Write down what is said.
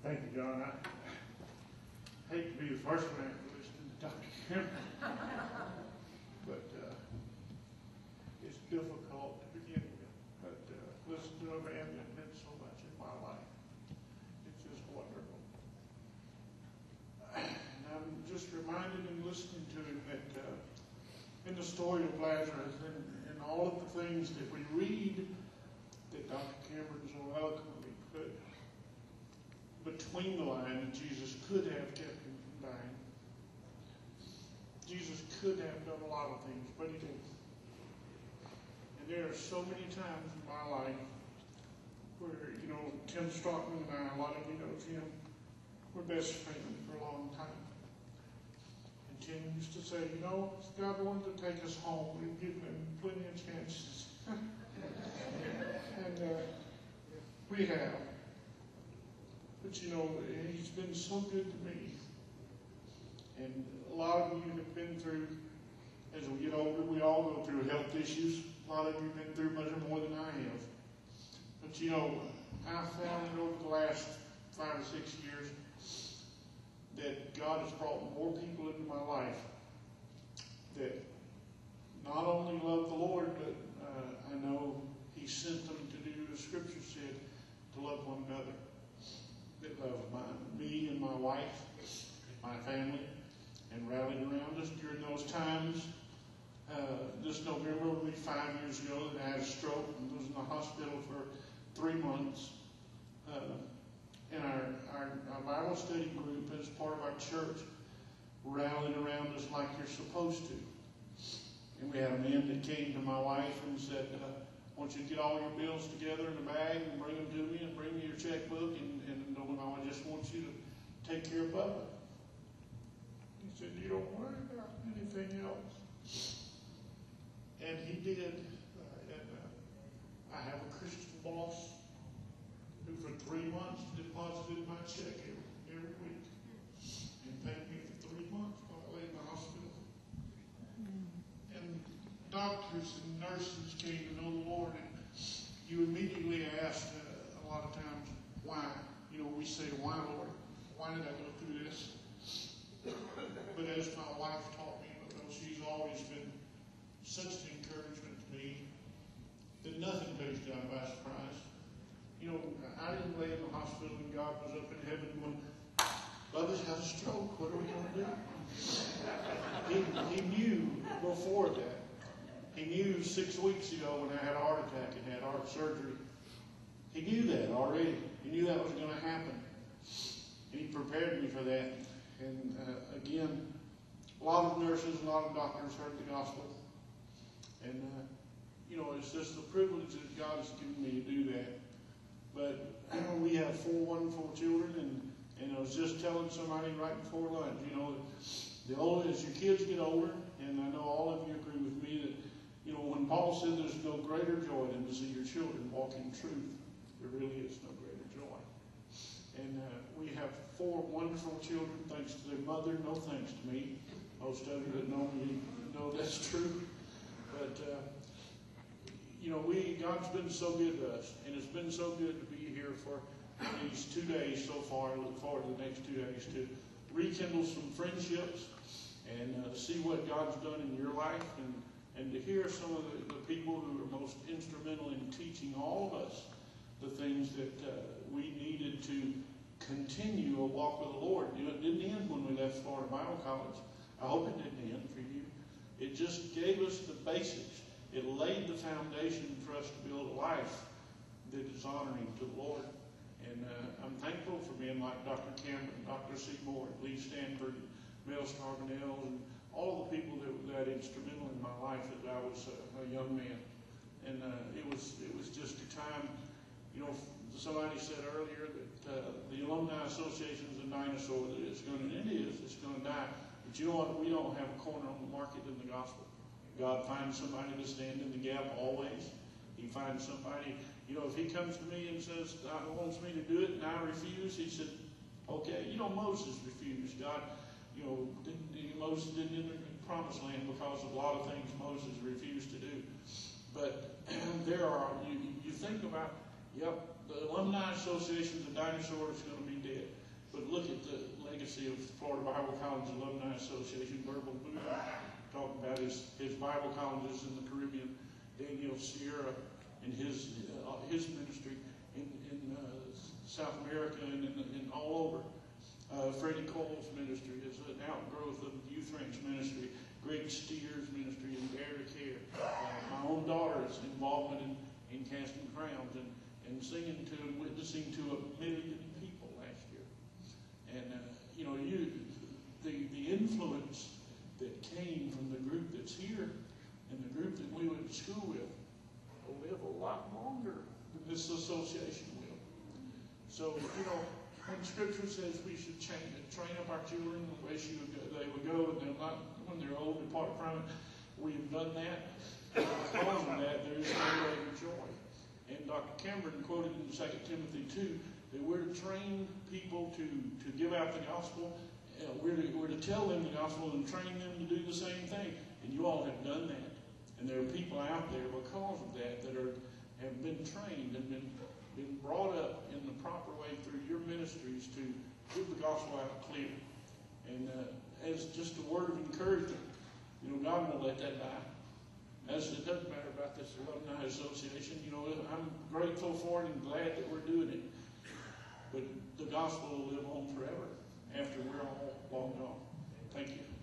Thank you, John. I hate to be the first man to listen to Dr. Cameron, but it's difficult to begin with. But listen to a man that meant so much in my life. It's just wonderful. And I'm just reminded in listening to him that in the story of Lazarus and all of the things that we read that Dr. Cameron so eloquently put between the lines, Jesus could have kept him from dying. Jesus could have done a lot of things, but he didn't. And there are so many times in my life where, Tim Stockman and I, a lot of you know Tim, we're best friends for a long time. And Tim used to say, if God wanted to take us home, we'd give him plenty of chances. And we have. But he's been so good to me. And a lot of you have been through, as we get older, we all go through health issues. A lot of you have been through much more than I have. But I found over the last 5 or 6 years that God has brought more people into my life that not only love the Lord, but I know He sent them to do, the Scripture said, to love one another. That love me and my wife, my family, and rallied around us during those times. This November will be 5 years ago that I had a stroke and was in the hospital for 3 months. And our Bible study group, as part of our church, rallied around us like you're supposed to. And we had a man that came to my wife and said, I want you to get all your bills together in a bag and bring them to me and bring me your checkbook and I just want you to take care of Bubba. He said, you don't worry about anything else. And he did. I have a Christian boss who for 3 months deposited my check every week and paid me for 3 months while I lay in the hospital. And doctors and nurses came to know the Lord, and you immediately ask a lot of times, why? We say, why, Lord? Why did I go through this? But as my wife taught me, because she's always been such an encouragement to me, that nothing takes God by surprise. I didn't lay in the hospital and God was up in heaven going, Bubba's had a stroke, what are we going to do? He knew before that. He knew 6 weeks ago when I had a heart attack and had heart surgery. He knew that already. He knew that was going to happen. And he prepared me for that. And again, a lot of nurses, a lot of doctors heard the gospel. And, it's just the privilege that God has given me to do that. But we have 4 wonderful children, and I was just telling somebody right before lunch, as your kids get older, and I know all of you agree with me that, when Paul said there's no greater joy than to see your children walk in truth, there really is no greater joy. And we have 4 wonderful children, thanks to their mother, no thanks to me. Most of you that know me know that's true. But, God's been so good to us, and it's been so good to be here for these 2 days so far. I look forward to the next 2 days to rekindle some friendships and see what God's done in your life and to hear some of the people who are most instrumental in teaching all of us the things that we needed to continue a walk with the Lord. It didn't end when we left Florida Bible College. I hope it didn't end for you. It just gave us the basics. It laid the foundation for us to build a life that is honoring to the Lord. And I'm thankful for men like Dr. Cameron, Dr. Seymour, Lee Stanford, Mel Starbanell, and all the people that were that instrumental in my life as I was a young man. And it was just a time, somebody said earlier that the Alumni Association is a dinosaur. That it's going to die. But you know what? We don't have a corner on the market in the gospel. God finds somebody to stand in the gap always. He finds somebody, if he comes to me and says, God wants me to do it and I refuse, he said, okay. Moses refused. God, Moses didn't enter the promised land because of a lot of things Moses refused to do. But there are, you think about, Yep, the Alumni Association, the dinosaur, is going to be dead. But look at the legacy of Florida Bible College Alumni Association. Verbal Booth talked about his Bible colleges in the Caribbean. Daniel Sierra and his ministry in South America and all over. Freddie Cole's ministry is an outgrowth of the Youth Ranch ministry. Greg Steer's ministry in Dare to Care. My own daughter's involvement in casting crowns and singing to and witnessing to 1 million people last year. And the influence that came from the group that's here and the group that we went to school with will live a lot longer than this association will. So, when Scripture says we should train up our children the way they would go, and they're not, when they're old, depart from it, we've done that. Because of that, there is no greater joy. And Dr. Cameron quoted in 2 Timothy 2 that we're to train people to give out the gospel. We're to tell them the gospel and train them to do the same thing. And you all have done that. And there are people out there because of that have been trained and been brought up in the proper way through your ministries to give the gospel out clear. And as just a word of encouragement, God won't let that die. As it doesn't matter about this Alumni Association, I'm grateful for it and glad that we're doing it. But the gospel will live on forever after we're all long gone. Thank you.